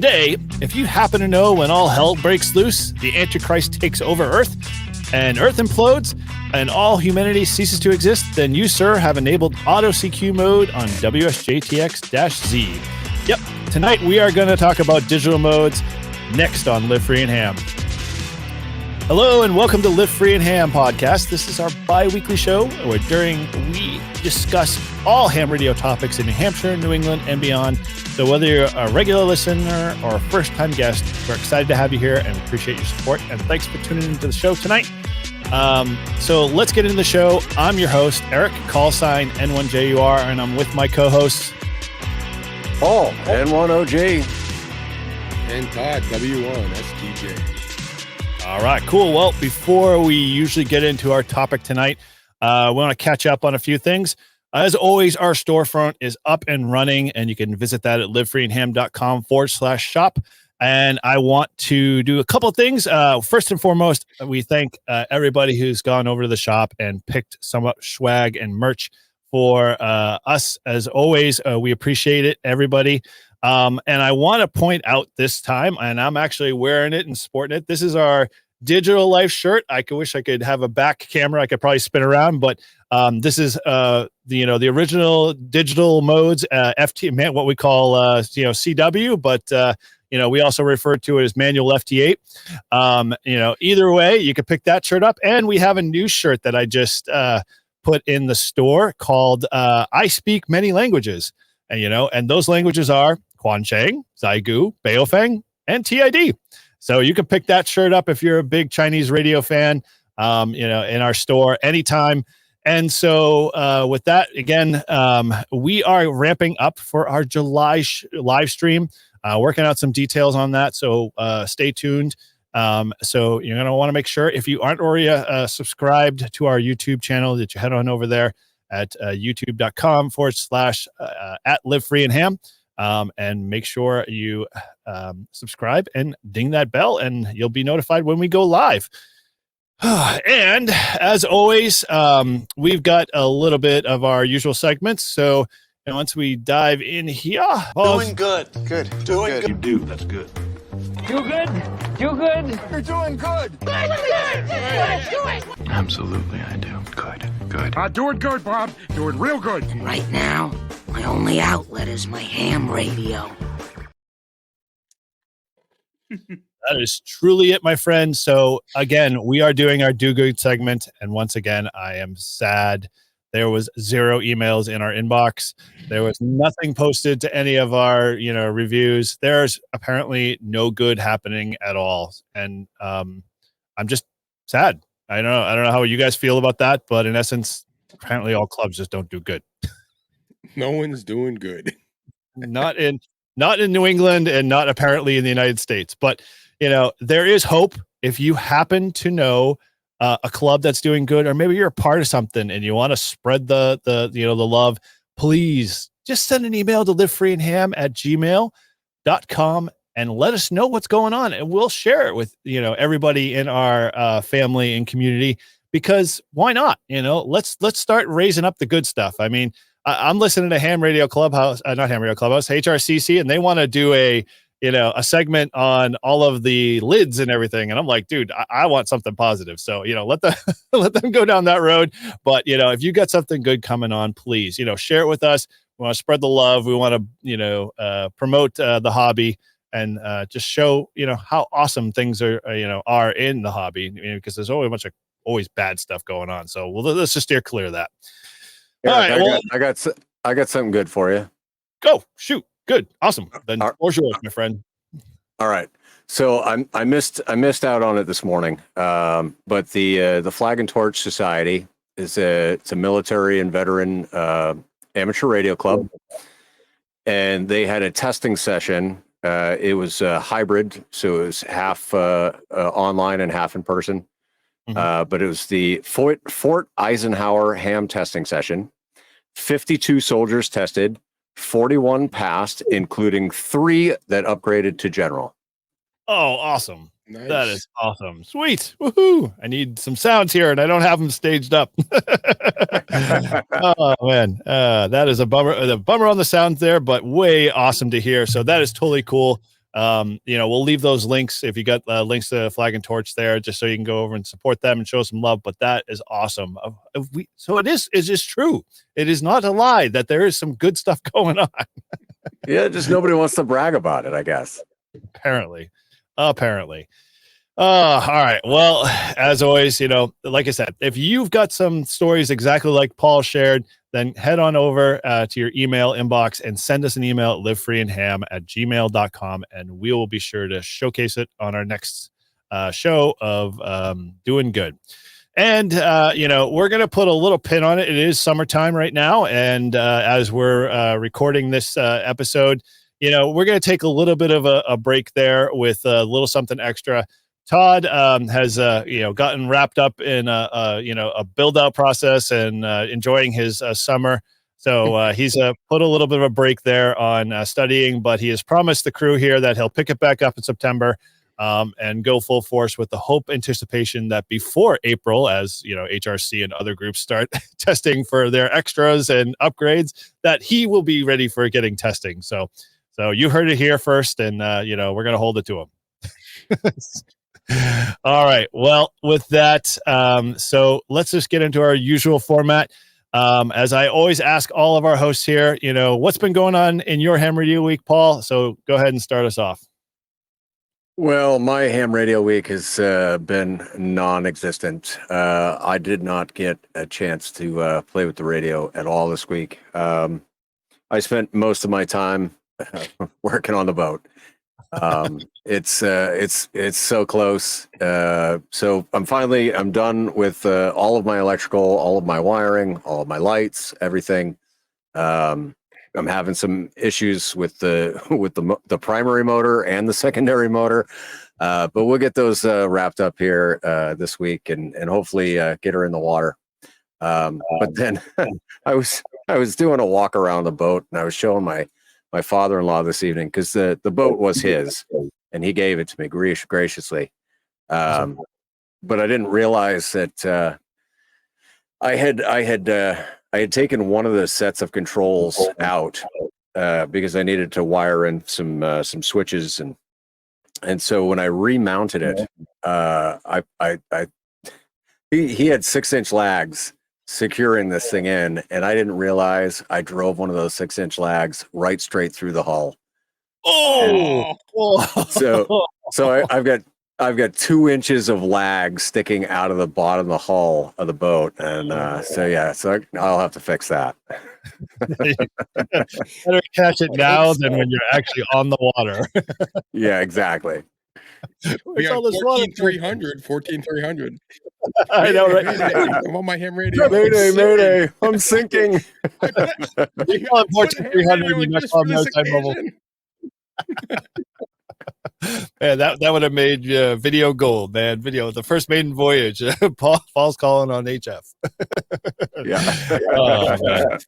Today, if you happen to know when all hell breaks loose, the Antichrist takes over Earth, and Earth implodes, and all humanity ceases to exist, then you, sir, have enabled Auto CQ mode on WSJTX-Z. Yep, tonight we are going to talk about digital modes next on Live Free and Ham. Hello and welcome to Live Free and Ham podcast. This is our bi-weekly show where we discuss all ham radio topics in New Hampshire, New England, and beyond. So whether you're a regular listener or a first-time guest, we're excited to have you here and appreciate your support. And thanks for tuning into the show tonight. So let's get into the show. I'm your host, Eric, call sign N1JUR, and I'm with my co-hosts, Paul, N1OG, and Todd, W1STJ. All right, cool. Well, before we usually get into our topic tonight, we want to catch up on a few things. As always, our storefront is up and running, and you can visit that at livefreeandham.com/shop. And I want to do a couple of things. First and foremost, we thank everybody who's gone over to the shop and picked some swag and merch for us. As always, we appreciate it, everybody. And I want to point out this time, and I'm actually wearing it and sporting it. This is our Digital Life shirt. I wish I could have a back camera. I could probably spin around, but this is the original digital modes, FT, what we call CW, but we also refer to it as manual FT8. Either way, you can pick that shirt up, and we have a new shirt that I just put in the store called I Speak Many Languages. And those languages are Quanchang, Zaigu, Baofeng, and TID. So you can pick that shirt up if you're a big Chinese radio fan, in our store anytime. And so with that, again, we are ramping up for our July live stream, working out some details on that. So stay tuned. So you're going to want to make sure, if you aren't already subscribed to our YouTube channel, that you head on over there at youtube.com/@livefreeandham. And make sure you subscribe and ding that bell, and you'll be notified when we go live. And as always, we've got a little bit of our usual segments. So once we dive in here, doing good. Doing good. You do. That's good. Do good. Do good. You're doing good. Good. Absolutely, I do. Good. Doing good, Bob. Doing real good. Right now, my only outlet is my ham radio. That is truly it, my friend. So again, we are doing our Do Good segment. And once again, I am sad. There was 0 emails in our inbox. There was nothing posted to any of our, reviews. There's apparently no good happening at all. And I'm just sad. I don't know how you guys feel about that, but in essence, apparently all clubs just don't do good. No one's doing good. Not in New England, and not apparently in the United States. But there is hope. If you happen to know a club that's doing good, or maybe you're a part of something and you want to spread the love, please just send an email to livefreeandham@gmail.com and let us know what's going on, and we'll share it with everybody in our family and community, because why not? Let's start raising up the good stuff. I mean, I'm listening to Ham Radio Clubhouse, not Ham Radio Clubhouse, HRCC, and they want to do a segment on all of the lids and everything. And I'm like, dude, I want something positive. So, let them go down that road. But, if you got something good coming on, please, share it with us. We want to spread the love. We want to, promote the hobby, and just show, how awesome things are in the hobby, because there's always a bunch of bad stuff going on. So let's just steer clear of that. Eric, all right. I got something good for you. Go shoot. Good. Awesome. Then yours, my friend. All right. So I missed out on it this morning. But the Flag and Torch Society it's a military and veteran amateur radio club, and they had a testing session. It was hybrid, so it was half online and half in person. But it was the Fort Eisenhower ham testing session. 52 soldiers tested. 41 passed, including 3 that upgraded to general. Oh, awesome. Nice. That is awesome. Sweet. Woohoo. I need some sounds here, and I don't have them staged up. Oh, man. That is a bummer. The bummer on the sounds there, but way awesome to hear. So that is totally cool. We'll leave those links if you got links to Flag and Torch there, just so you can go over and support them and show some love. But that is awesome. So it is true. It is not a lie that there is some good stuff going on. Yeah, just nobody wants to brag about it, I guess. Apparently. All right. Well, as always, like I said, if you've got some stories exactly like Paul shared, then head on over to your email inbox and send us an email at livefreeandham@gmail.com, and we will be sure to showcase it on our next show of Doing Good. And, we're going to put a little pin on it. It is summertime right now. And as we're recording this episode, we're going to take a little bit of a break there with a little something extra. Todd has, gotten wrapped up in a build out process and enjoying his summer. So he's put a little bit of a break there on studying, but he has promised the crew here that he'll pick it back up in September and go full force with the hope, anticipation that before April, as HRC and other groups start testing for their extras and upgrades, that he will be ready for getting testing. So you heard it here first, and we're going to hold it to him. All right. Well, with that, so let's just get into our usual format. As I always ask all of our hosts here, what's been going on in your ham radio week, Paul? So go ahead and start us off. Well, my ham radio week has been non-existent. I did not get a chance to play with the radio at all this week. I spent most of my time working on the boat. It's so close. So I'm done with all of my electrical, all of my wiring, all of my lights, everything. I'm having some issues with the primary motor and the secondary motor, but we'll get those wrapped up here this week and hopefully get her in the water. But then I was doing a walk around the boat, and I was showing my father-in-law this evening, because the boat was his and he gave it to me graciously. But I didn't realize that I had taken one of the sets of controls out because I needed to wire in some switches, and so when I remounted it, he had 6-inch lags securing this thing in, and I didn't realize I drove one of those 6-inch lags right straight through the hull. Oh, so I've got 2 inches of lag sticking out of the bottom of the hull of the boat, and so I'll have to fix that. Better catch it now than when you're actually on the water. Yeah, exactly. We got 14,300. I know, right? I'm on my ham radio. Mayday! I'm sinking. You call it 14,300. You not call it Maritime Mobile. Man, that would have made video gold, man. The first maiden voyage. Paul's calling on HF. Yeah. Oh, man.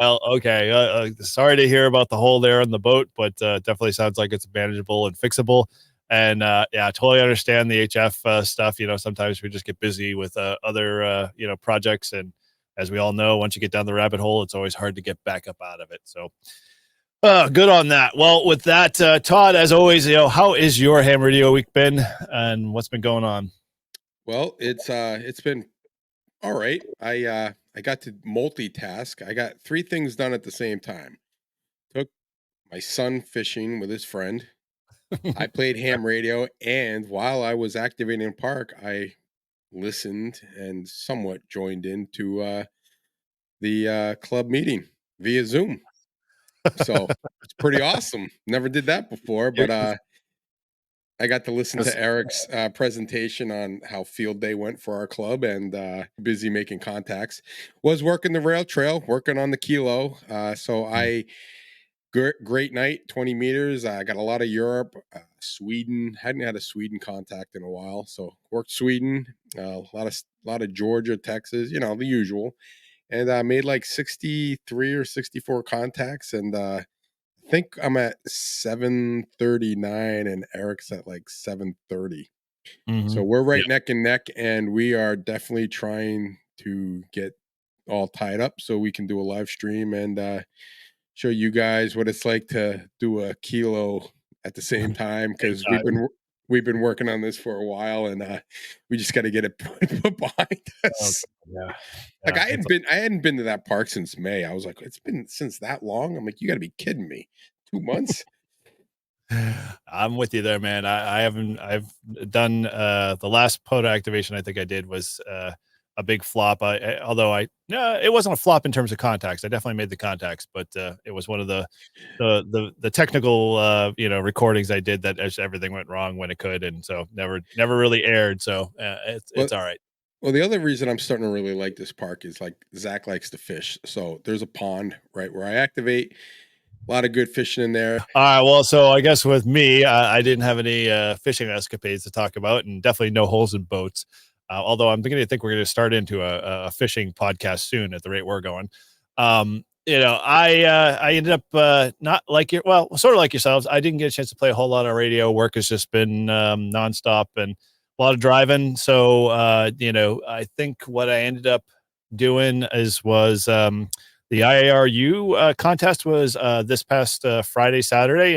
Well, okay. Sorry to hear about the hole there on the boat, but definitely sounds like it's manageable and fixable. And I totally understand the HF stuff. Sometimes we just get busy with other projects, and as we all know, once you get down the rabbit hole, it's always hard to get back up out of it. So good on that. Well, with that, Todd, as always, how is your ham radio week been, and what's been going on? Well, it's been all right. I got to multitask. I got 3 things done at the same time. Took my son fishing with his friend. I played ham radio, and while I was activating in park, I listened and somewhat joined into the club meeting via Zoom. So it's pretty awesome. Never did that before, but I got to listen to Eric's presentation on how field day went for our club, and busy making contacts. Was working the rail trail, working on the kilo. Great night, 20 meters. I got a lot of Europe, Sweden. Hadn't had a Sweden contact in a while, so worked Sweden. A lot of Georgia, Texas. The usual. And I made like 63 or 64 contacts, and I think I'm at 739, and Eric's at like 730. Mm-hmm. So we're right neck and neck, and we are definitely trying to get all tied up so we can do a live stream and show you guys what it's like to do a kilo at the same time because Same time. we've been working on this for a while, and we just got to get it put behind Oh, us. yeah. Like Yeah, it's I hadn't been to that park since May. I was like, it's been since that long. I'm like, you got to be kidding me. 2 months? I'm with you there, man. I've done the last photo activation I think I did was a big flop. Although no, it wasn't a flop in terms of contacts. I definitely made the contacts, but it was one of the technical recordings I did that just everything went wrong when it could, and so never really aired. So Well, it's all right. well, the other reason I'm starting to really like this park is like Zach likes to fish. So there's a pond right where I activate. A lot of good fishing in there. All right. Well, so I guess with me, I didn't have any fishing escapades to talk about, and definitely no holes in boats. Although I'm beginning to think we're going to start into a fishing podcast soon at the rate we're going. I ended up not like sort of like yourselves. I didn't get a chance to play a whole lot of radio. Work has just been nonstop and a lot of driving. So I think what I ended up doing was the IARU contest was this past Friday, Saturday,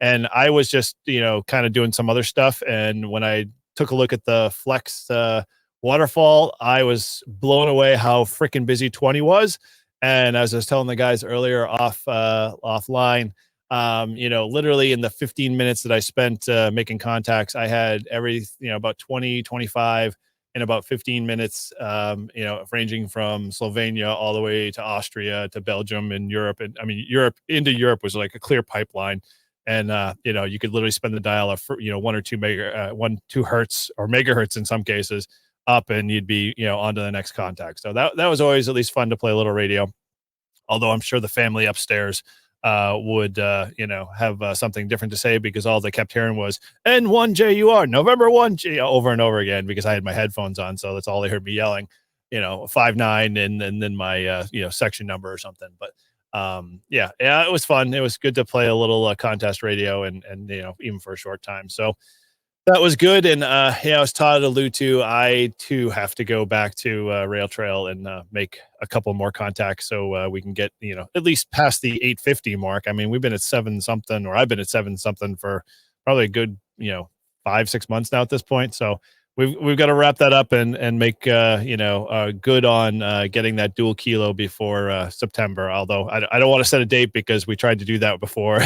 and I was just kind of doing some other stuff. And when I took a look at the Flex waterfall, I was blown away how freaking busy 20 was. And as I was telling the guys earlier offline, literally in the 15 minutes that I spent making contacts, I had about 20, 25 in about 15 minutes, ranging from Slovenia all the way to Austria to Belgium and Europe. And I mean, Europe was like a clear pipeline. And, you could literally spend the dial of, 1 or 2 hertz or megahertz in some cases up, and you'd be, on to the next contact. So that was always at least fun to play a little radio. Although I'm sure the family upstairs would have something different to say, because all they kept hearing was N1JUR, November 1 over and over again, because I had my headphones on. So that's all they heard me yelling, 59 and then my section number or something. But it was fun. It was good to play a little contest radio and even for a short time. So that was good. And as Todd alluded to, I too have to go back to Rail Trail and make a couple more contacts so we can get, at least past the 850 mark. I mean, we've been at 7 something, or I've been at 7 something for probably a good, 5-6 months now at this point. So we've got to wrap that up and make, good on getting that dual kilo before September. Although I don't want to set a date because we tried to do that before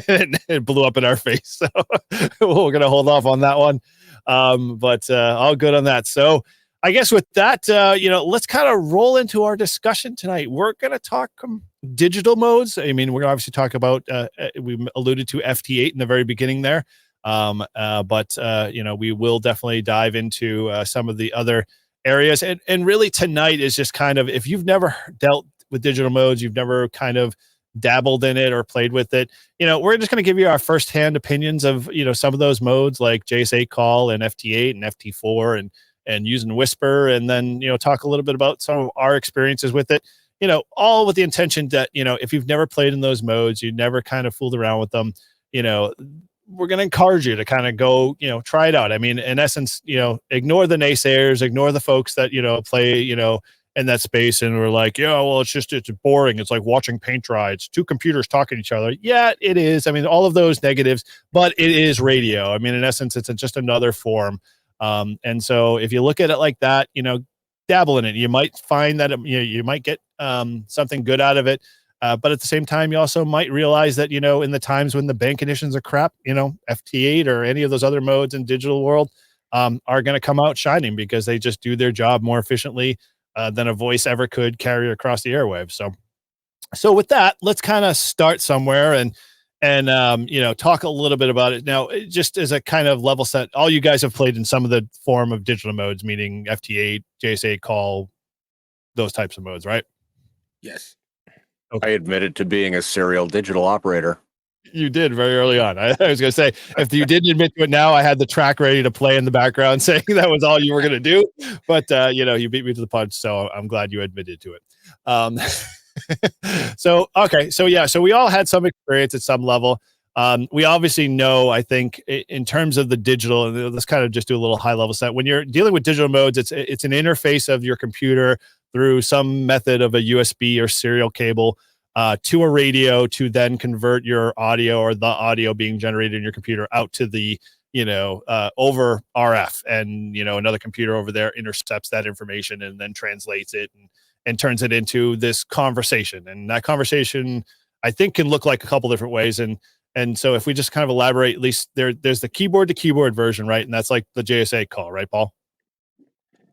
and it blew up in our face. So we're going to hold off on that one. But all good on that. So I guess with that, let's kind of roll into our discussion tonight. We're going to talk digital modes. I mean, we're going to obviously talk about, we alluded to FT8 in the very beginning there. But we will definitely dive into some of the other areas. And really tonight is just kind of, if you've never dealt with digital modes, you've never kind of dabbled in it or played with it, we're just going to give you our firsthand opinions of, some of those modes like JS8 call and FT8 and FT4 and using Whisper. And then, talk a little bit about some of our experiences with it, all with the intention that, if you've never played in those modes, you never kind of fooled around with them, we're going to encourage you to kind of go, try it out. I mean, in essence, ignore the naysayers, ignore the folks that, play, in that space and we're like, well, it's boring. It's like watching paint dry. It's 2 computers talking to each other. Yeah, it is. I mean, all of those negatives, but it is radio. I mean, in essence, it's just another form. And so if you look at it like that, dabble in it, you might find that, you might get something good out of it. But at the same time, you also might realize that, in the times when the band conditions are crap, FT8 or any of those other modes in digital world are going to come out shining because they just do their job more efficiently than a voice ever could carry across the airwaves. So with that, let's kind of start somewhere and talk a little bit about it. Now, just as a kind of level set, all you guys have played in some of the form of digital modes, meaning FT8, JS8 call, those types of modes, right? Yes. I admitted to being a serial digital operator. You did very early on. I was going to say, if you didn't admit to it now, I had the track ready to play in the background saying that was all you were going to do. But, you beat me to the punch. So I'm glad you admitted to it. So we all had some experience at some level. We obviously know, I think, in terms of the digital, and let's kind of just do a little high level set. When you're dealing with digital modes, it's an interface of your computer through some method of a USB or serial cable. to a radio to then convert your audio or the audio being generated in your computer out to the, over RF, and, another computer over there intercepts that information and then translates it and turns it into this conversation. And that conversation, I think, can look like a couple different ways. And so if we just kind of elaborate, at least there's the keyboard to keyboard version, right? And that's like the JSA call, right, Paul?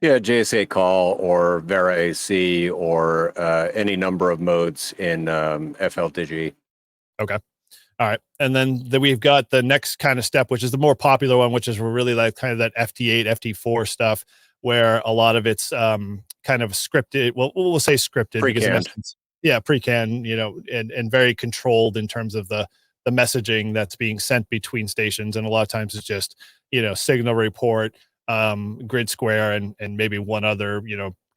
Yeah, JSA call or VeraC or any number of modes in FLDigi. Okay. All right. And then we've got the next kind of step, which is the more popular one, which is really like kind of that FT8, FT4 stuff, where a lot of it's kind of scripted. Well, we'll say scripted because in essence, pre-canned, and very controlled in terms of the messaging that's being sent between stations. And a lot of times it's just, signal report, grid square, and maybe one other,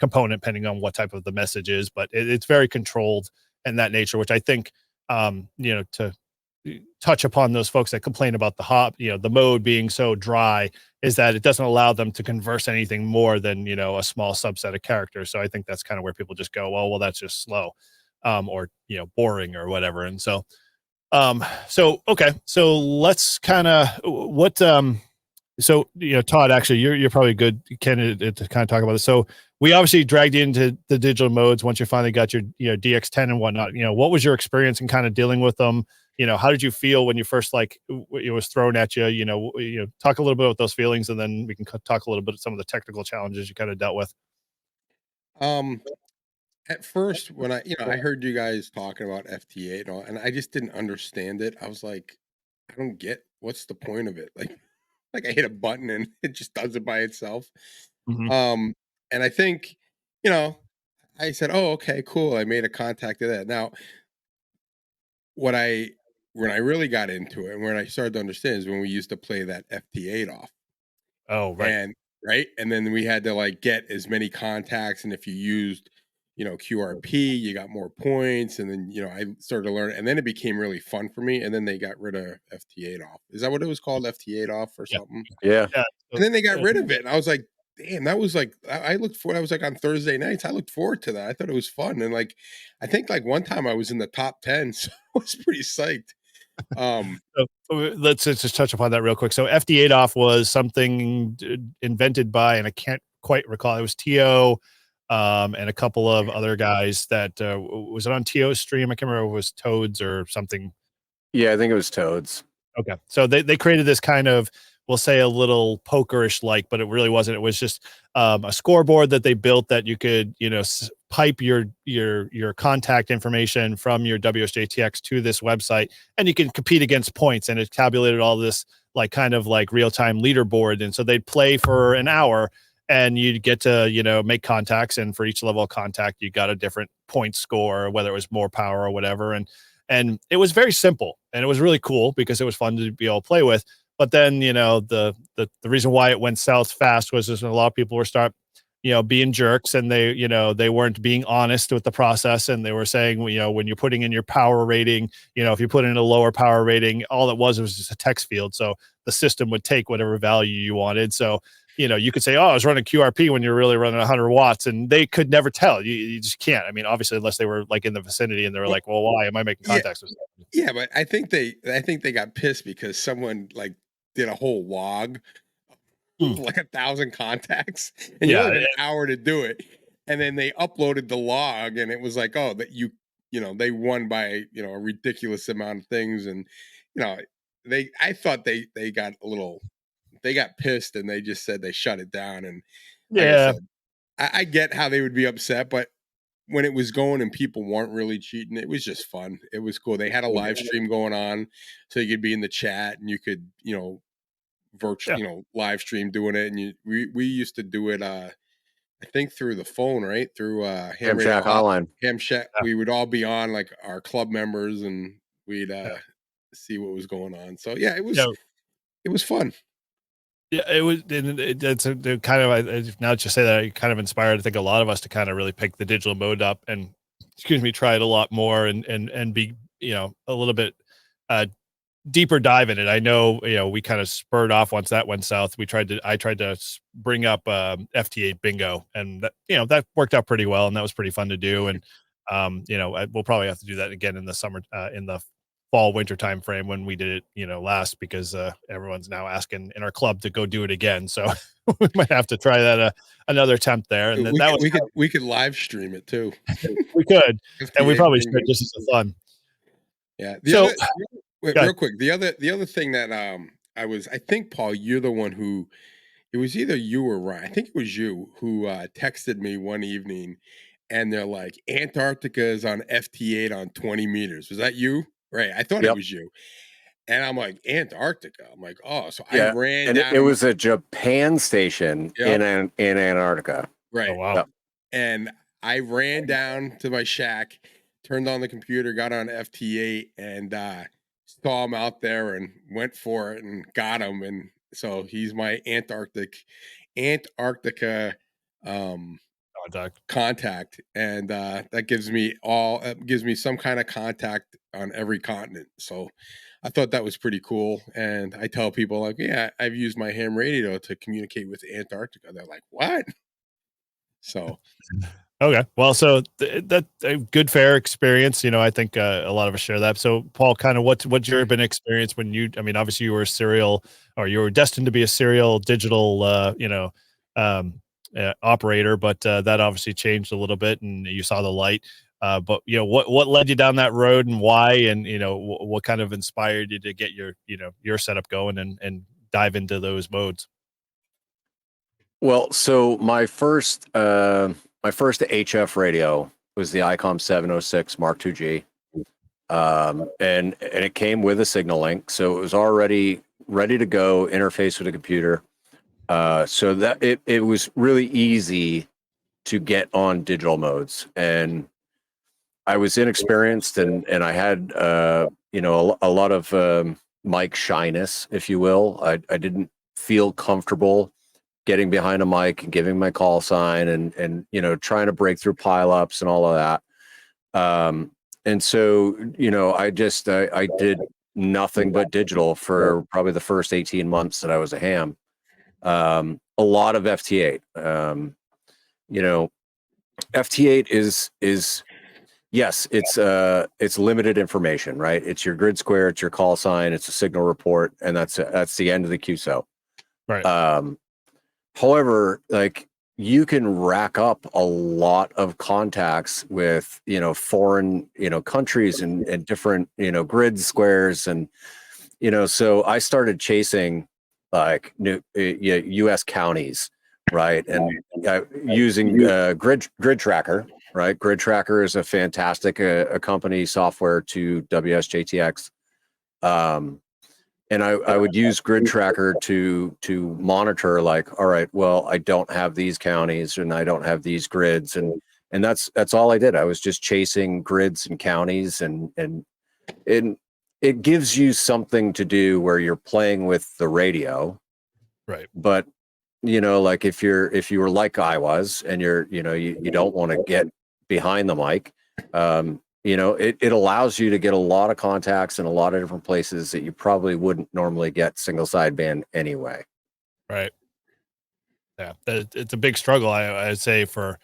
component, depending on what type of the message is. But it's very controlled in that nature, which I think, to touch upon those folks that complain about the mode being so dry, is that it doesn't allow them to converse anything more than, a small subset of characters. So I think that's kind of where people just go, well, that's just slow, or, boring or whatever. And so, okay. So let's kind of, Todd, actually, you're probably a good candidate to kind of talk about this. So we obviously dragged you into the digital modes once you finally got your, DX10 and whatnot. What was your experience in kind of dealing with them? How did you feel when you first, it was thrown at you? Talk a little bit about those feelings, and then we can talk a little bit of some of the technical challenges you kind of dealt with. At first, when I heard you guys talking about FT8 and all, and I just didn't understand it. I was like, I don't get what's the point of it. Like I hit a button and it just does it by itself. Mhm. And I think, I said, oh, okay, cool. I made a contact of that. Now, what when I really got into it and when I started to understand is when we used to play that FT8 off. Oh, right. And right. And then we had to get as many contacts. And if you used, QRP, you got more points. And then, I started to learn. And then it became really fun for me. And then they got rid of FT8 off. Is that what it was called? FT8 off or Yeah. something? Yeah. Yeah. And then they got rid of it. And I was like, damn, that was I looked for, I was on Thursday nights. I looked forward to that. I thought it was fun. And I think one time I was in the top 10. So I was pretty psyched. So let's just touch upon that real quick. So FD8 off was something invented by, and I can't quite recall, it was TO, and a couple of other guys that, was it on TO's stream? I can't remember if it was Toads or something. Yeah, I think it was Toads. Okay. So they created this kind of, we'll say a little pokerish but it really wasn't. It was just a scoreboard that they built that you could, pipe your contact information from your WSJTX to this website, and you can compete against points, and it tabulated all this kind of real-time leaderboard. And so they'd play for an hour, and you'd get to, make contacts, and for each level of contact, you got a different point score, whether it was more power or whatever. And it was very simple, and it was really cool because it was fun to be able to play with. But then, the reason why it went south fast was just a lot of people were being jerks, and they weren't being honest with the process. And they were saying, when you're putting in your power rating, if you put in a lower power rating, all it was just a text field. So the system would take whatever value you wanted. So, you could say, oh, I was running QRP when you're really running 100 watts, and they could never tell. You just can't. I mean, obviously, unless they were in the vicinity and they were like, well, why am I making contacts with someone? Yeah, but I think they got pissed because someone did a whole log of 1,000 contacts, and you only had an hour to do it. And then they uploaded the log, and it was oh, that they won by a ridiculous amount of things. And I thought they got they got pissed, and they just said they shut it down. And like I said, I get how they would be upset, but when it was going and people weren't really cheating, it was just fun. It was cool. They had a live stream going on, so you could be in the chat and you could, virtual, live stream doing it. And we used to do it, I think through the phone, right? Through Ham Shack Hotline. Ham Shack. Yeah. We would all be on our club members, and we'd see what was going on. So yeah, it was fun. Yeah, it was. It's a kind of, now that you say that, I kind of inspired, I think, a lot of us to kind of really pick the digital mode up and, try it a lot more and be, a little bit deeper dive in it. I know, we kind of spurred off once that went south. I tried to bring up FT8 bingo, and that, that worked out pretty well, and that was pretty fun to do. And We'll probably have to do that again in the summer, in the fall winter time frame when we did it, last, because everyone's now asking in our club to go do it again. So we might have to try that another attempt there. And We that could, was we could live stream it too. we could, and we FTA probably bingo. should, just as a fun. Yeah. So Wait, go ahead. real quick. The other thing that I think, Paul, you're the one who, it was either you or Ryan. I think it was you who texted me one evening, and they're like, Antarctica is on FT8 on 20 meters. Was that you? Right. I thought it Yep. was you. And I'm like, Antarctica. I'm like, oh, so I Yeah, ran and down. it was a Japan station Yep. in Antarctica. Right. Oh wow. Yep. And I ran down to my shack, turned on the computer, got on FT8, and saw him out there and went for it and got him. And so he's my Antarctica contact, and that gives me some kind of contact on every continent. So I thought that was pretty cool. And I tell people, like, yeah, I've used my ham radio to communicate with Antarctica. They're like, what? So Okay. Well, so that a good, fair experience. I think a lot of us share that. So, Paul, kind of what's your been experience when I mean, obviously you were you were destined to be a serial digital, operator, but that obviously changed a little bit, and you saw the light. But what led you down that road, and why, and what kind of inspired you to get your setup going and dive into those modes? Well, so my first HF radio was the ICOM 706 Mark II-G, and it came with a signal link, so it was already ready to go, interface with a computer. So that it was really easy to get on digital modes, and I was inexperienced, and I had a lot of mic shyness, if you will. I didn't feel comfortable getting behind a mic and giving my call sign, and trying to break through pileups and all of that. And so I did nothing but digital for probably the first 18 months that I was a ham. A lot of FT8. FT8 is yes, it's limited information, right? It's your grid square, it's your call sign, it's a signal report, and that's the end of the QSO. Right. However, like, you can rack up a lot of contacts with foreign countries and different grid squares, and so I started chasing like new U.S. counties, right, and using grid tracker. Right, Grid Tracker is a fantastic accompany software to WSJTX, and I would use Grid Tracker to monitor, like, all right, well, I don't have these counties and I don't have these grids, and that's all I did. I was just chasing grids and counties, and it gives you something to do where you're playing with the radio, Right. but like, if you were like I was, and you don't want to get behind the mic, it allows you to get a lot of contacts in a lot of different places that you probably wouldn't normally get single sideband anyway. Right. Yeah, it's a big struggle, I'd say, for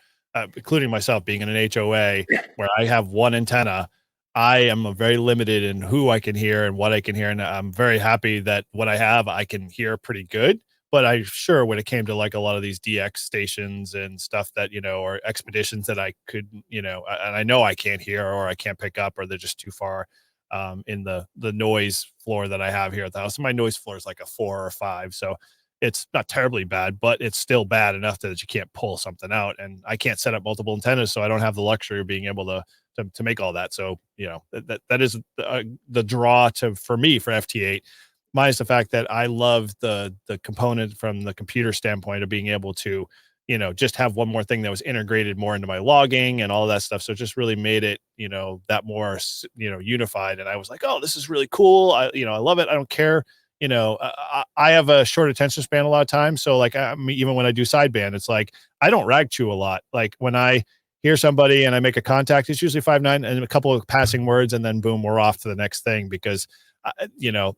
including myself, being in an HOA where I have one antenna. I am very limited in who I can hear and what I can hear, and I'm very happy that what I have I can hear pretty good. But I sure, when it came to like a lot of these DX stations and stuff that or expeditions that I could and I know I can't hear, or I can't pick up, or they're just too far in the noise floor that I have here at the house. And my noise floor is like a 4 or 5, so it's not terribly bad, but it's still bad enough that you can't pull something out, and I can't set up multiple antennas, so I don't have the luxury of being able to make all that. So that is the draw for me for FT8, minus the fact that I love the component from the computer standpoint of being able to just have one more thing that was integrated more into my logging and all that stuff. So it just really made it that more unified, and I was like, oh, this is really cool. I love it. I don't care. I have a short attention span a lot of times. So like, even when I do sideband, it's like, I don't rag chew a lot. Like, when I hear somebody and I make a contact, it's usually 5.9 and a couple of passing words, and then boom, we're off to the next thing, because,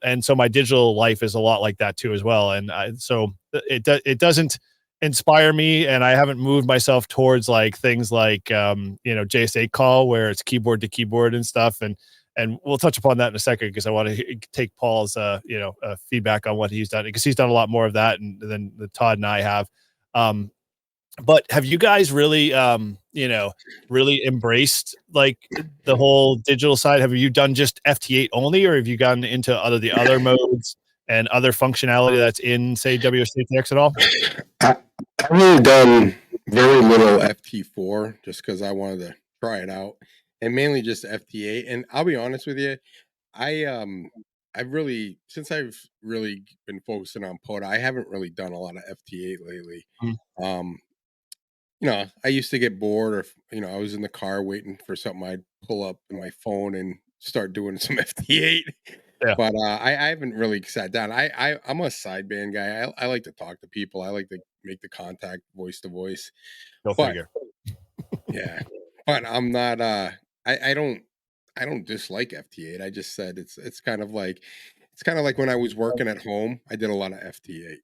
and so my digital life is a lot like that too, as well. And so it doesn't, inspire me, and I haven't moved myself towards like things like JSA call where it's keyboard to keyboard and stuff, and we'll touch upon that in a second because I want to take Paul's feedback on what he's done, because he's done a lot more of that than Todd and I have. But have you guys really really embraced like the whole digital side? Have you done just FT8 only, or have you gotten into the other modes and other functionality that's in, say, WSJTX at all? I've really done very little FT4 just because I wanted to try it out, and mainly just FT8. And I'll be honest with you, I've really, since I've really been focusing on POTA, I haven't really done a lot of FT8 lately. Mm. I used to get bored, or I was in the car waiting for something, I'd pull up in my phone and start doing some FT8. Yeah. But I haven't really sat down. I'm a sideband guy. I like to talk to people. I like to make the contact voice to voice. Go But figure. yeah, but I'm not. I don't dislike FT8. I just said it's kind of like when I was working at home. I did a lot of FT8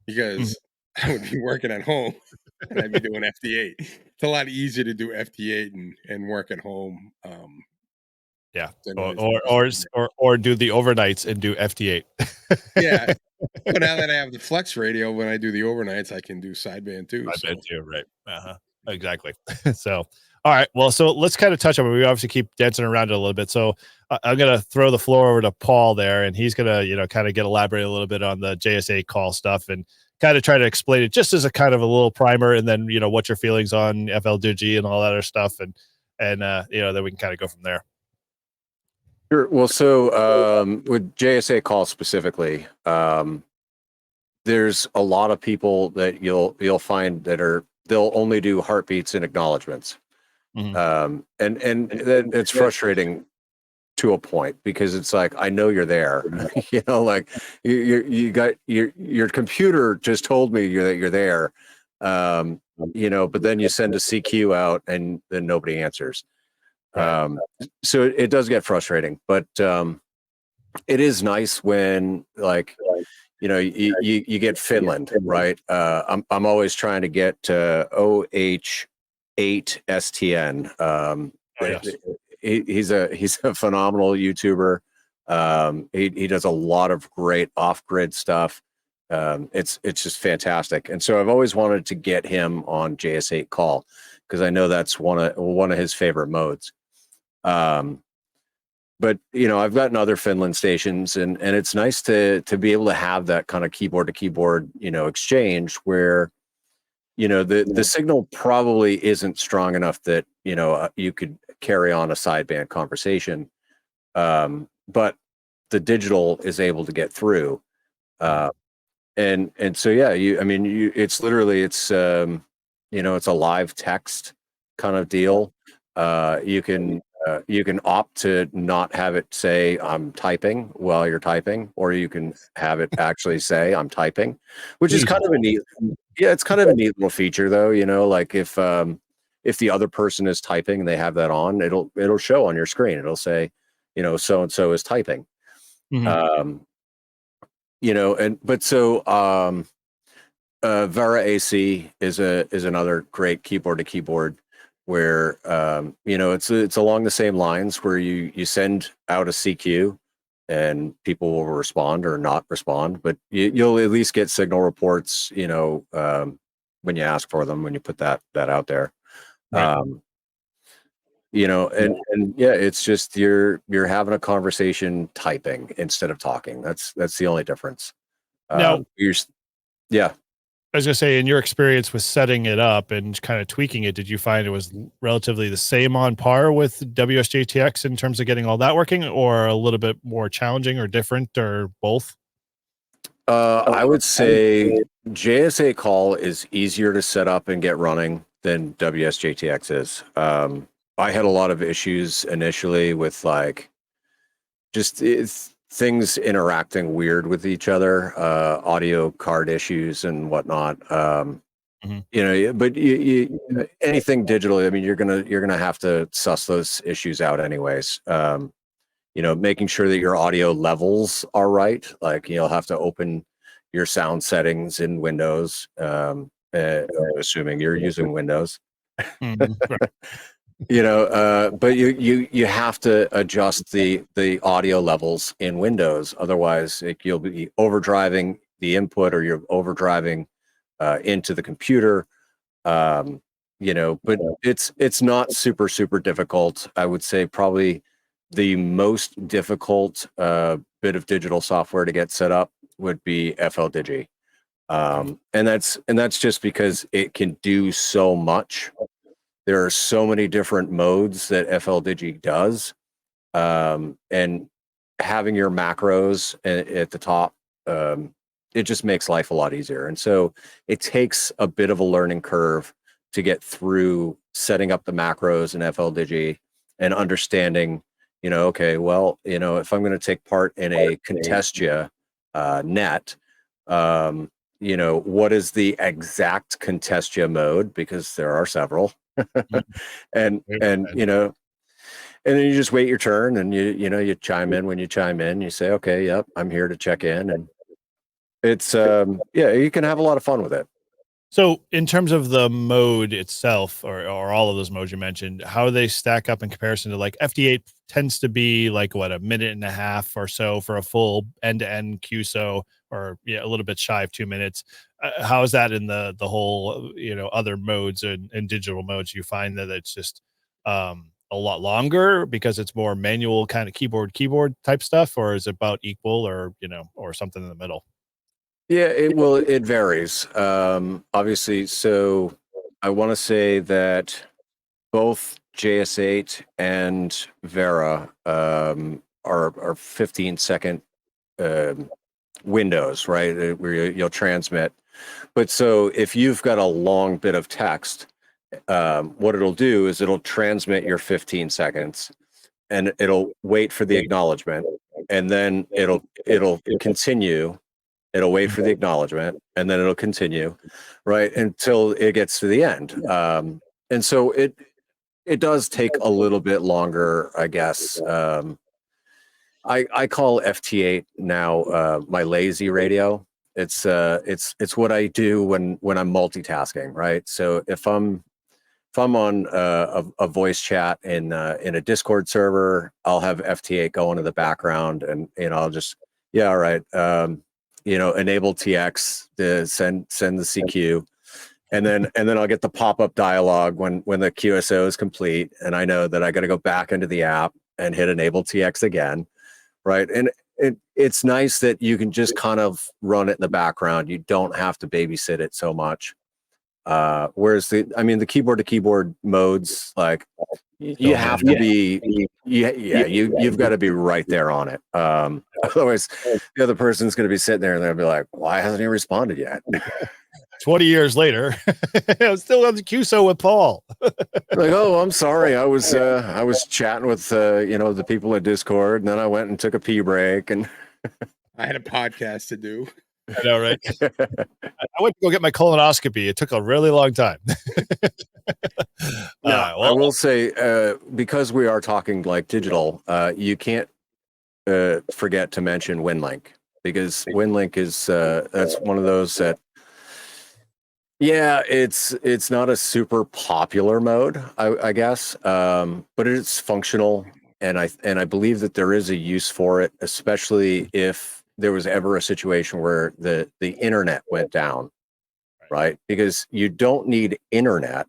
because I would be working at home and I'd be doing FT8. It's a lot easier to do FT8 and work at home. Yeah, than or it is or do the overnights and do FT8. yeah. But now that I have the Flex radio, when I do the overnights, I can do sideband too. I So. bet too, right? Exactly. So, all right. Well, so let's kind of touch on it. We obviously keep dancing around it a little bit. So I'm gonna throw the floor over to Paul there, and he's gonna kind of elaborate a little bit on the JSA call stuff and kind of try to explain it just as a kind of a little primer, and then what your feelings on FL Digi and all that other stuff, and then we can kind of go from there. Sure. Well, so with JSA call specifically, there's a lot of people that you'll find that they'll only do heartbeats and acknowledgments. And it's frustrating to a point, because it's like, I know you're there, like you got your computer just told me that you're there, but then you send a CQ out and then nobody answers. Right. So it does get frustrating, but it is nice when you get Finland, right? I'm always trying to get OH8STN. Yes. He's a phenomenal YouTuber. He does a lot of great off-grid stuff. It's just fantastic, and so I've always wanted to get him on JS8 call, because I know that's one of his favorite modes. But I've gotten other Finland stations, and it's nice to be able to have that kind of keyboard to keyboard exchange where the signal probably isn't strong enough that you could carry on a sideband conversation, but the digital is able to get through, and so yeah, it's literally it's a live text kind of deal. You can opt to not have it say I'm typing while you're typing, or you can have it actually say I'm typing, which is kind of a neat. Yeah, it's kind of a neat little feature, though. Like if the other person is typing and they have that on, it'll show on your screen. It'll say, so and so is typing. Vera AC is another great keyboard to keyboard, where it's along the same lines, where you send out a CQ and people will respond or not respond, but you'll at least get signal reports when you ask for them, when you put that out there. Right. And yeah, it's just you're having a conversation typing instead of talking. That's the only difference. Now, yeah. I was gonna say, in your experience with setting it up and kind of tweaking it, did you find it was relatively the same on par with WSJTX in terms of getting all that working, or a little bit more challenging or different, or both? I would say JSA call is easier to set up and get running than WSJTX is. I had a lot of issues initially with things interacting weird with each other, audio card issues and whatnot. But anything digital, you're gonna have to suss those issues out anyways. Making sure that your audio levels are right. You'll have to open your sound settings in Windows, assuming you're using Windows. Mhm. Right. But you have to adjust the audio levels in Windows, otherwise you'll be overdriving the input, or you're overdriving into the computer. But it's not super difficult. I would say probably the most difficult bit of digital software to get set up would be FLDigi. And that's just because it can do so much. There are so many different modes that FLDigi does, and having your macros at the top, it just makes life a lot easier. And so it takes a bit of a learning curve to get through setting up the macros in FLDigi and understanding, okay, well, if I'm going to take part in a Contestia net, what is the exact Contestia mode? Because there are several. and and then you just wait your turn, and you chime in when you chime in. You say, okay, yep, I'm here to check in. And it's you can have a lot of fun with it. So in terms of the mode itself, or all of those modes you mentioned, how do they stack up in comparison to, like, FD8 tends to be like, what, a minute and a half or so for a full end-to-end QSO, or a little bit shy of 2 minutes. How is that in the whole, other modes and digital modes? You find that it's just a lot longer because it's more manual kind of keyboard type stuff, or is it about equal, or or something in the middle? Yeah, it varies. Obviously, so I want to say that both JS8 and Vera are 15-second windows, right? Where you'll transmit. But so if you've got a long bit of text, what it'll do is it'll transmit your 15 seconds, and it'll wait for the acknowledgement, and then it'll continue. It'll wait for the acknowledgement, and then it'll continue, right, until it gets to the end. And so it does take a little bit longer, I guess. I call FT8 now my lazy radio. It's what I do when I'm multitasking, right? So if I'm on a voice chat in a Discord server, I'll have FT8 going in the background, and I'll just, yeah, all right, enable TX to send the CQ, and then I'll get the pop up dialog when the QSO is complete, and I know that I got to go back into the app and hit enable TX again, right? And it's nice that you can just kind of run it in the background. You don't have to babysit it so much. Whereas the keyboard to keyboard modes, like, you have to be, you've got to be right there on it. Otherwise the other person's going to be sitting there and they'll be like, why hasn't he responded yet? 20 years later, I'm still on the QSO with Paul. Like, oh, I'm sorry, I was chatting with the people at Discord, and then I went and took a pee break, and I had a podcast to do. I know, right? I went to go get my colonoscopy. It took a really long time. Now, I will say, because we are talking like digital, you can't forget to mention WinLink, because WinLink is that's one of those that, yeah, it's not a super popular mode, I guess, but it's functional, and I believe that there is a use for it, especially if there was ever a situation where the internet went down, right? Because you don't need internet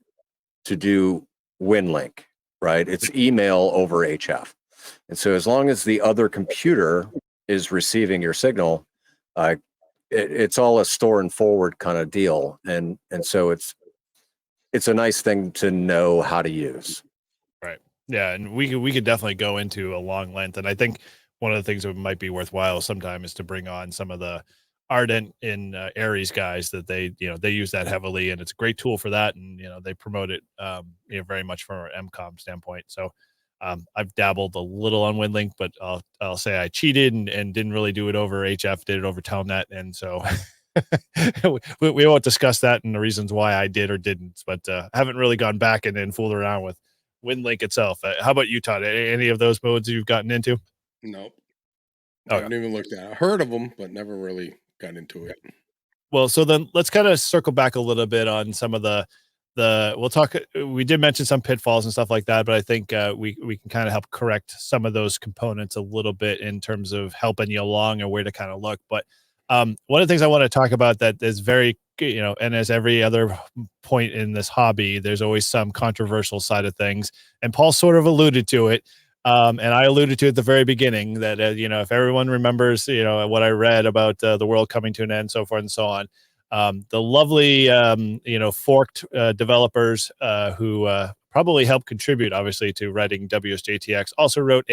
to do WinLink, right? It's email over HF. And so as long as the other computer is receiving your signal, it's all a store and forward kind of deal. And so it's a nice thing to know how to use. Right. Yeah, and we could definitely go into a long length, and I think one of the things that might be worthwhile sometime is to bring on some of the ardent in Aries guys that they use that heavily, and it's a great tool for that, and they promote it very much from an MCOM standpoint. So I've dabbled a little on WinLink, but I'll say I cheated and didn't really do it over HF, did it over Telnet, and so we won't discuss that and the reasons why I did or didn't, but haven't really gone back and fooled around with WinLink itself. How about you, Todd? Any of those modes you've gotten into? Nope. I Okay. haven't even looked at it. I heard of them, but never really got into it. Well, so then let's kind of circle back a little bit on some of the we'll talk. We did mention some pitfalls and stuff like that, but I think we can kind of help correct some of those components a little bit in terms of helping you along or where to kind of look. But one of the things I want to talk about that is very, and as every other point in this hobby, there's always some controversial side of things. And Paul sort of alluded to it. And I alluded to at the very beginning that, if everyone remembers, what I read about the world coming to an end, so forth and so on. The lovely, forked developers who probably helped contribute, obviously, to writing WSJTX also wrote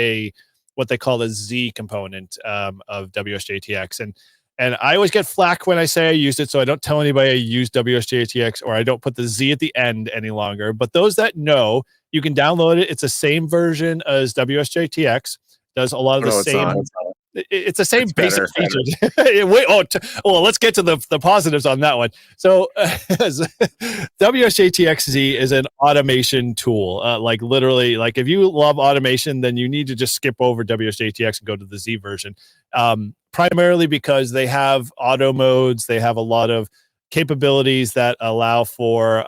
what they call a Z component of WSJTX. And I always get flack when I say I used it, so I don't tell anybody I use WSJTX, or I don't put the Z at the end any longer. But those that know, you can download it. It's the same version as WSJTX. Does a lot of the same. It's the same basic features. Well, let's get to the positives on that one. So WSJTXZ is an automation tool. Like literally, like if you love automation, then you need to just skip over WSJTX and go to the Z version. Primarily because they have auto modes. They have a lot of capabilities that allow for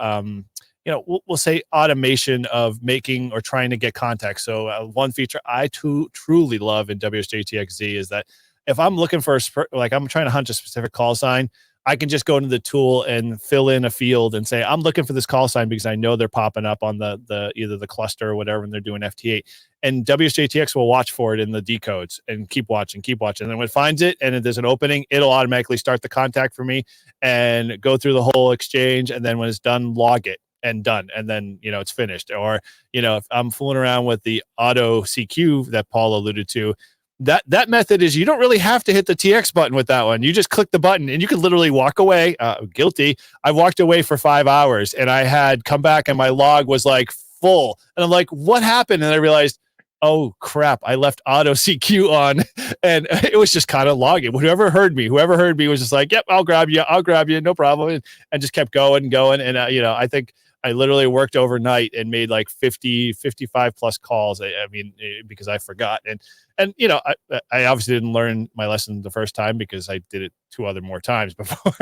we'll say automation of making or trying to get context. So one feature I truly love in WSJTXZ is that if I'm looking for I'm trying to hunt a specific call sign, I can just go into the tool and fill in a field and say, I'm looking for this call sign because I know they're popping up on the either the cluster or whatever, and they're doing FT8. And WSJTX will watch for it in the decodes and keep watching. And then when it finds it and if there's an opening, it'll automatically start the contact for me and go through the whole exchange. And then when it's done, log it. And done, and then it's finished. Or if I'm fooling around with the auto CQ that Paul alluded to, that method is you don't really have to hit the TX button with that one. You just click the button and you can literally walk away. Guilty. I walked away for 5 hours and I had come back and my log was like full, and I'm like, what happened? And I realized, oh crap, I left auto CQ on, and it was just kind of logging. Whoever heard me was just like, yep, I'll grab you, no problem, and just kept going. And I think I literally worked overnight and made like 55 plus calls. I mean, because I forgot. And I obviously didn't learn my lesson the first time because I did it 2 other more times before.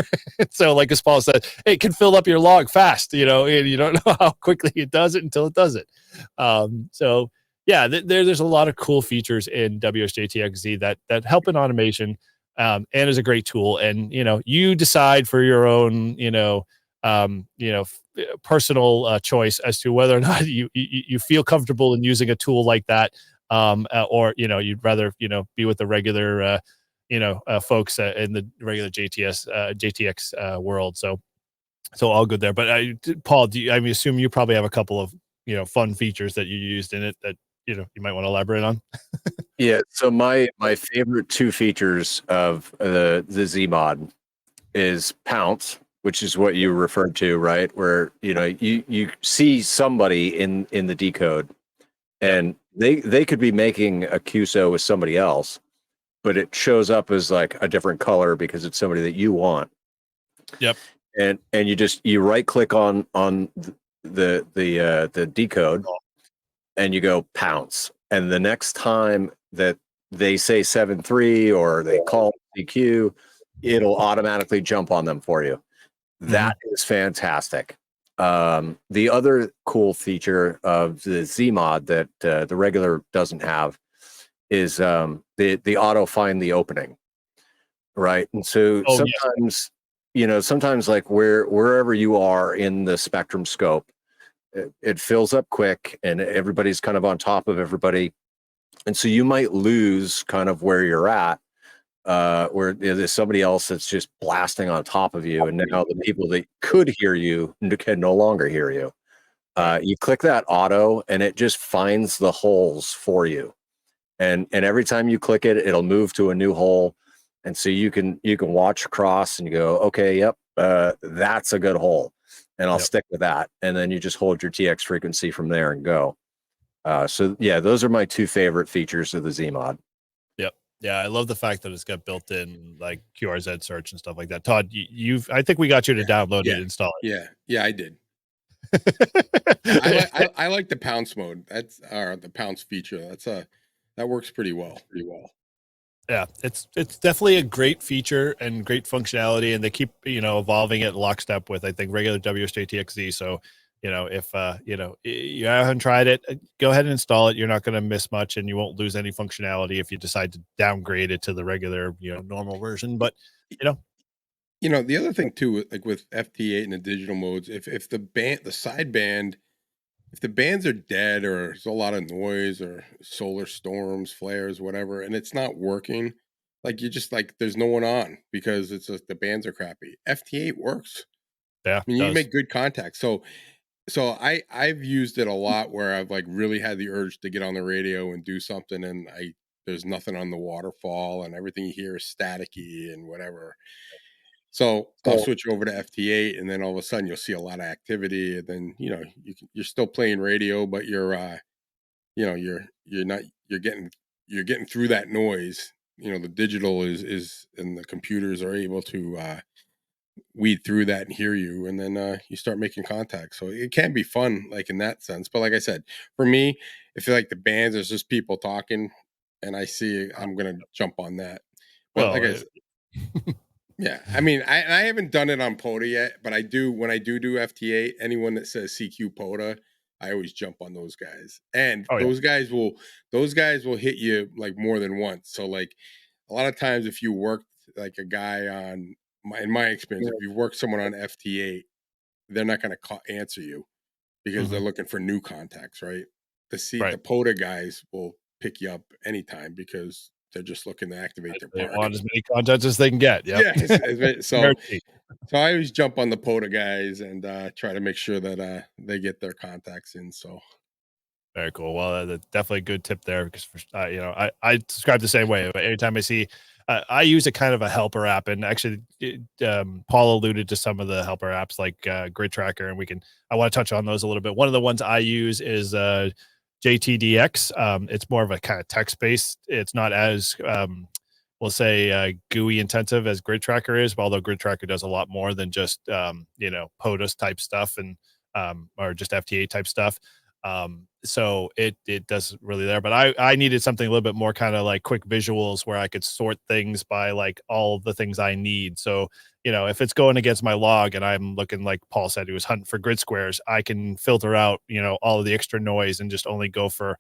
So like as Paul said, hey, it can fill up your log fast, and you don't know how quickly it does it until it does it. So yeah, there's a lot of cool features in WSJTXZ that help in automation, and is a great tool. And, you decide for your own, personal choice as to whether or not you feel comfortable in using a tool like that, or you'd rather be with the regular folks in the regular JTX world. So all good there. But Paul, I assume you probably have a couple of fun features that you used in it that you might want to elaborate on. Yeah. So my favorite 2 features of the Z mod is pounce, which is what you referred to, right? Where you see somebody in the decode, and they could be making a QSO with somebody else, but it shows up as like a different color because it's somebody that you want. Yep. And you right click on the decode, and you go pounce, and the next time that they say 7.3 or they call CQ, it'll automatically jump on them for you. That is fantastic. The other cool feature of the Z mod that the regular doesn't have is the auto find the opening, right? And so sometimes, sometimes like wherever you are in the spectrum scope, it fills up quick and everybody's kind of on top of everybody. And so you might lose kind of where you're at, where there's somebody else that's just blasting on top of you. And now the people that could hear you can no longer hear you. You click that auto and it just finds the holes for you. And every time you click it, it'll move to a new hole. And so you can watch across and you go, okay, yep, that's a good hole. And I'll stick with that. And then you just hold your TX frequency from there and go. So yeah, those are my 2 favorite features of the Z mod. Yep. Yeah, I love the fact that it's got built-in like QRZ search and stuff like that. Todd, I think we got you to download it and install it. Yeah, I did. I like the pounce mode. That's the pounce feature. That works pretty well. Yeah, it's definitely a great feature and great functionality, and they keep evolving it lockstep with I think regular WSJTXZ. So if you haven't tried it, go ahead and install it. You're not going to miss much, and you won't lose any functionality if you decide to downgrade it to the regular normal version. But you know, The other thing too, like with FT8 and the digital modes, if the sideband, if the bands are dead or there's a lot of noise or solar storms, flares, whatever, and it's not working, like you just like there's no one on because it's just the bands are crappy. FT8 works. yeah, I mean, it you does. make good contact. So I've used it a lot where I've like really had the urge to get on the radio and do something, and there's nothing on the waterfall and everything you hear is staticky and whatever. So I'll switch over to FT8, and then all of a sudden you'll see a lot of activity, and then you're still playing radio, but you're not you're getting through that noise. The digital is and the computers are able to weed through that and hear you, and then you start making contact. So it can be fun, like in that sense. But like I said, for me, I feel like the bands is just people talking, and I see I'm gonna jump on that. But Well, like I said, yeah, I mean, I haven't done it on POTA yet, but I do when I do FT8. Anyone that says CQ POTA, I always jump on those guys, and oh yeah, those guys will hit you like more than once. So like a lot of times, if you work like a guy on in my experience, if you work someone on FT8, they're not going to answer you because they're mhm, looking for new contacts, right? right. The POTA guys will pick you up anytime because they're just looking to activate their They party. want as many contacts as they can get. Yep. Yeah, so Guaranteed. so I always jump on the POTA guys and try to make sure that they get their contacts in. So Very cool. Well, that's definitely a good tip there because I subscribe the same way. But anytime I see, I use a kind of a helper app, and actually, Paul alluded to some of the helper apps like Grid Tracker, and I want to touch on those a little bit. One of the ones I use is JTDX. It's more of a kind of text based. It's not as we'll say GUI intensive as Grid Tracker is, although Grid Tracker does a lot more than just POTUS type stuff and or just FTA type stuff. So it does really there, but I needed something a little bit more kind of like quick visuals where I could sort things by like all the things I need. So if it's going against my log and I'm looking, like Paul said, he was hunting for grid squares, I can filter out all of the extra noise and just only go for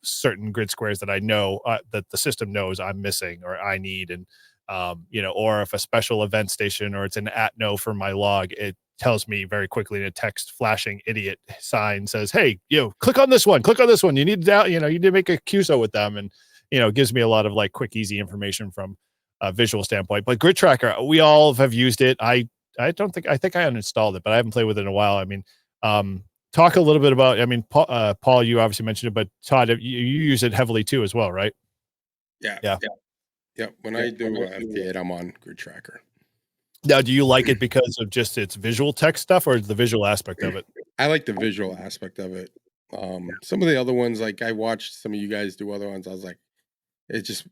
certain grid squares that I know that the system knows I'm missing or I need. And or if a special event station or it's an @no for my log, it tells me very quickly in a text flashing idiot sign says, hey, click on this one, you need to you need to make a QSO with them. And it gives me a lot of like quick easy information from a visual standpoint. But Grid Tracker, we all have used it. I think I uninstalled it, but I haven't played with it in a while. I mean, talk a little bit about, I mean, Paul, you obviously mentioned it, but Todd, you use it heavily too as well, right? yeah, Yeah. yeah. When I do FT8, I'm on Grid Tracker. Now, do you like it because of just its visual text stuff or the visual aspect of it? I like the visual aspect of it. Some of the other ones, like I watched some of you guys do other ones, I was like, it just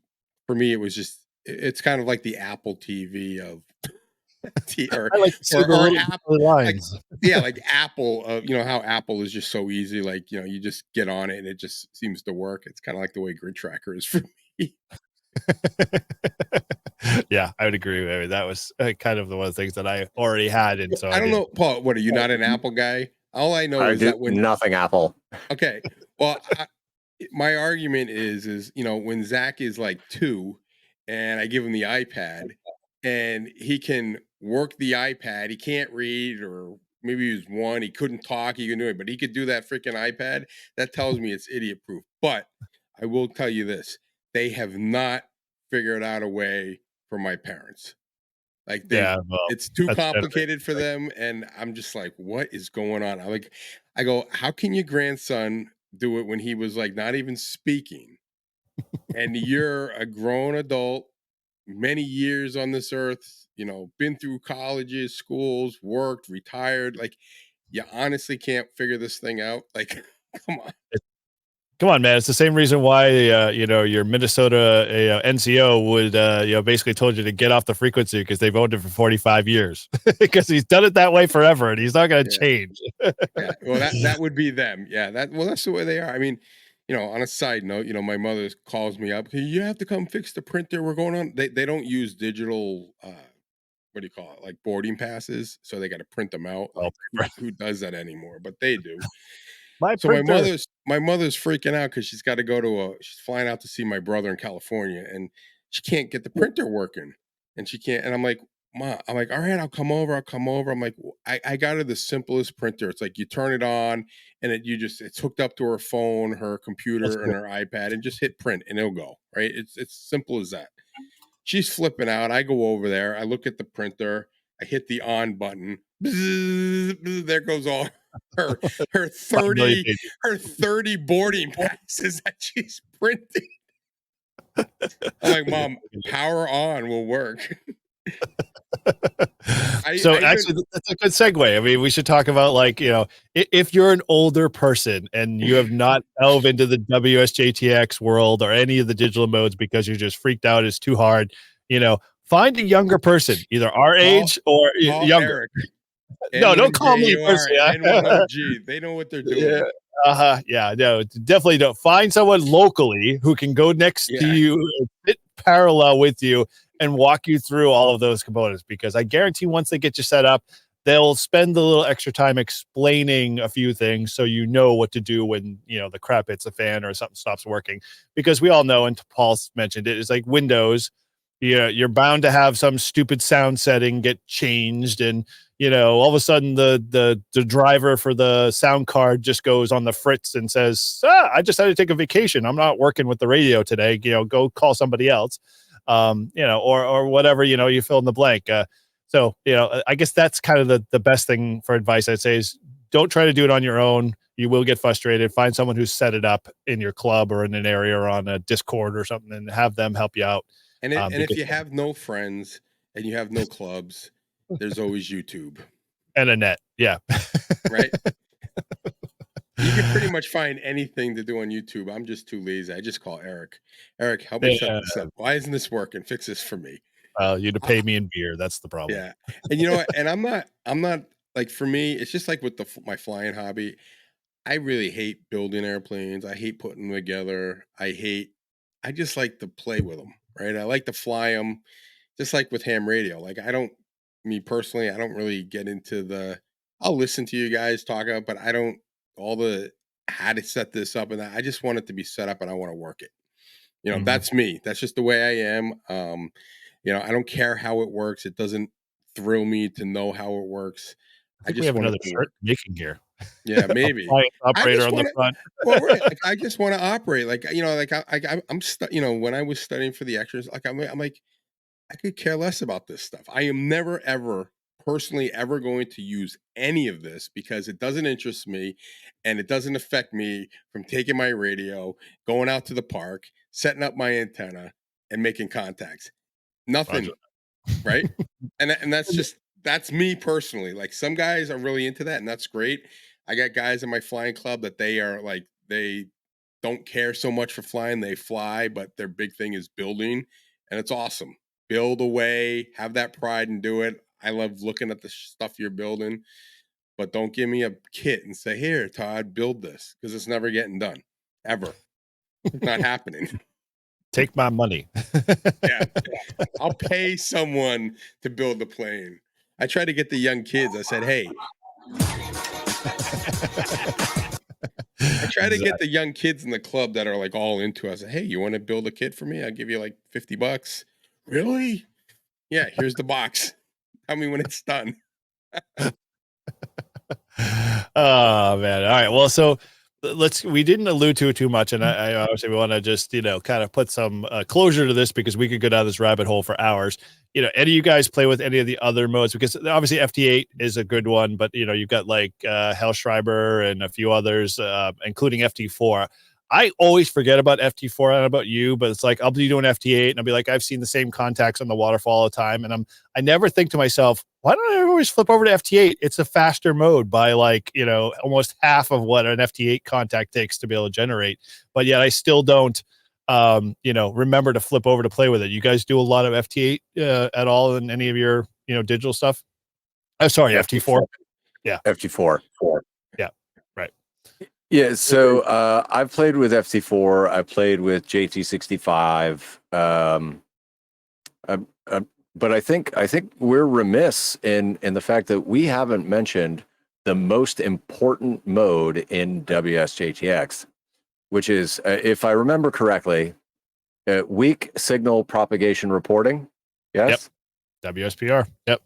for me, it was just it's kind of like the Apple TV of or I like to see the or little Apple, like lines. yeah, like Apple. How Apple is just so easy. Like you just get on it and it just seems to work. It's kind of like the way Grid Tracker is for me. Yeah, I would agree. I mean, that was kind of the one of the things that I already had, and so I don't know, Paul. What are you not an Apple guy? All I know I is do that when nothing Apple. okay, well, my argument is when Zach is like 2, and I give him the iPad, and he can work the iPad. He can't read, or maybe he was 1. He couldn't talk. He couldn't do it, but he could do that freaking iPad. That tells me it's idiot proof. But I will tell you this: they have not figured out a way for my parents. Like yeah, well, it's too that's generally complicated for them, and I'm just like, what is going on? I go, how can your grandson do it when he was like not even speaking, and you're a grown adult, many years on this earth, been through colleges, schools, worked, retired, like you honestly can't figure this thing out? Like, come on. come on, man. It's the same reason why your Minnesota NCO would basically told you to get off the frequency because they've owned it for 45 years because he's done it that way forever and he's not going to Yeah. change. Yeah. Well, that would be them. Yeah. That's the way they are. I mean, On a side note, my mother calls me up. "Hey, you have to come fix the printer. We're going on." They don't use digital. What do you call it? Like boarding passes, so they got to print them out. Like who does that anymore? But they do. My So my printer. mother's freaking out because she's got to go to she's flying out to see my brother in California, and she can't get the printer working, and she can't. And I'm like, "Ma," I'm like, "All right, I'll come over. I'll come over." I'm like, I got her the simplest printer. It's like you turn it on, and it's hooked up to her phone, her That's computer, and good. her iPad, and just hit print, and it'll go. Right? It's simple as that. She's flipping out. I go over there. I look at the printer. I hit the on button. Bzz, bzz, there goes all her her 5 million 30 pages. her 30 boarding passes that she's printing. I'm like, "Mom, power on will work." So I even actually, that's a good segue. I mean, we should talk about like, if you're an older person and you have not delved into the WSJTX world or any of the digital modes because you're just freaked out, it's too hard, find a younger person, either our call age or call younger. Eric. No, don't call me N1JUR personally. and N1OG. They know what they're Yeah. doing. Yeah. No, definitely don't. Find someone locally who can go next to Yeah. you and sit parallel with you and walk you through all of those components, because I guarantee once they get you set up, they'll spend a little extra time explaining a few things so you know what to do when, the crap hits the fan or something stops working. Because we all know, and Paul's mentioned it, it's like Windows. You're bound to have some stupid sound setting get changed, and all of a sudden the driver for the sound card just goes on the fritz and says, I just had to take a vacation. I'm not working with the radio today. Go call somebody else. Or whatever, you fill in the blank. So, I guess that's kind of the best thing for advice I'd say is don't try to do it on your own. You will get frustrated. Find someone who's set it up in your club or in an area or on a Discord or something and have them help you out. And if you have no friends and you have no clubs, there's always YouTube. And a net. Yeah. Right? You can pretty much find anything to do on YouTube. I'm just too lazy. I just call Eric. Eric, help me set this up. Why isn't this working? Fix this for me. You'd pay me in beer. That's the problem. Yeah. And you know what? And I'm not like, for me, it's just like with my flying hobby. I really hate building airplanes. I hate putting them together. I just like to play with them, right? I like to fly them, just like with ham radio. Like, me personally, I don't really get into I'll listen to you guys talk about, but I don't, all the, how to set this up and that. I just want it to be set up and I want to work it. That's me. That's just the way I am. I don't care how it works. It doesn't thrill me to know how it works. I think we have another shirt making here. Yeah, maybe. Operator on the front. Well, right. Like, I just want to operate. Like, when I was studying for the extras, like, I'm like, I could care less about this stuff. I am never, ever personally ever going to use any of this because it doesn't interest me and it doesn't affect me from taking my radio, going out to the park, setting up my antenna and making contacts. Nothing. Roger. Right. And that's me personally. Like, some guys are really into that and that's great. I got guys in my flying club that they don't care so much for flying. They fly, but their big thing is building. And it's awesome. Build away, have that pride and do it. I love looking at the stuff you're building, but don't give me a kit and say, "Here, Todd, build this," because it's never getting done. Ever. It's not happening. Take my money. Yeah. I'll pay someone to build the plane. I try to get the young kids. I said, "Hey." I try to get the young kids in the club that are like all into us. "Hey, you want to build a kit for me? I'll give you like $50. Really? Yeah, here's the box. Tell me when it's done." Oh man. All right. Well, so we didn't allude to it too much. And I obviously we want to just, kind of put some closure to this because we could go down this rabbit hole for hours. Any of you guys play with any of the other modes? Because obviously FT8 is a good one, but you've got like Hellschreiber and a few others, including FT4. I always forget about FT4. I don't know about you, but it's like I'll be doing FT8 and I'll be like, I've seen the same contacts on the waterfall all the time. And I never think to myself, why don't I always flip over to FT8? It's a faster mode by like, almost half of what an FT8 contact takes to be able to generate. But yet I still don't, remember to flip over to play with it. You guys do a lot of FT8 at all in any of your, digital stuff? I'm sorry, FT4. Yeah. FT4. Yeah. Right. Yeah, so I've played with FT4. I played with JT65. But I think we're remiss in the fact that we haven't mentioned the most important mode in WSJTX, which is, if I remember correctly, weak signal propagation reporting. Yes. WSPR. Yep.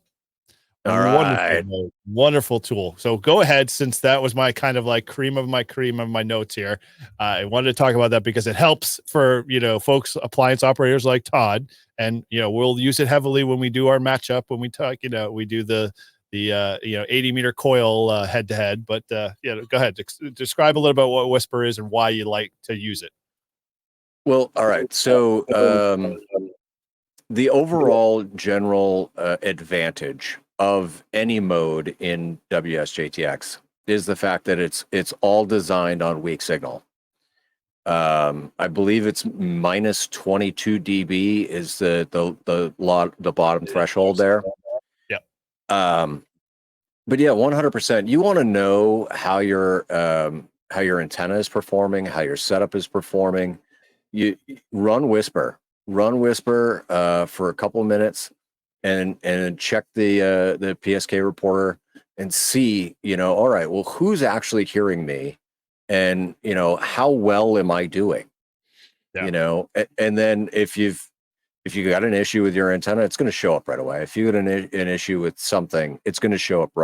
All right. Wonderful tool. So go ahead, since that was my kind of like cream of my notes here. I wanted to talk about that because it helps for, folks, appliance operators like Todd, and, we'll use it heavily when we do our matchup, when we talk, we do the 80-meter coil head to head. But go ahead, describe a little bit what Whisper is and why you like to use it. Well, all right. So the overall general advantage of any mode in WSJTX is the fact that it's all designed on weak signal. I believe it's minus 22 dB is the bottom threshold there. Yep. But yeah, 100%. You want to know how your antenna is performing, how your setup is performing. You run Whisper for a couple of minutes and check the PSK reporter and see, all right, well, who's actually hearing me, and how well am I doing? Yeah. And then if you got an issue with your antenna, it's going to show up right away. If you got an issue with something, it's going to show up right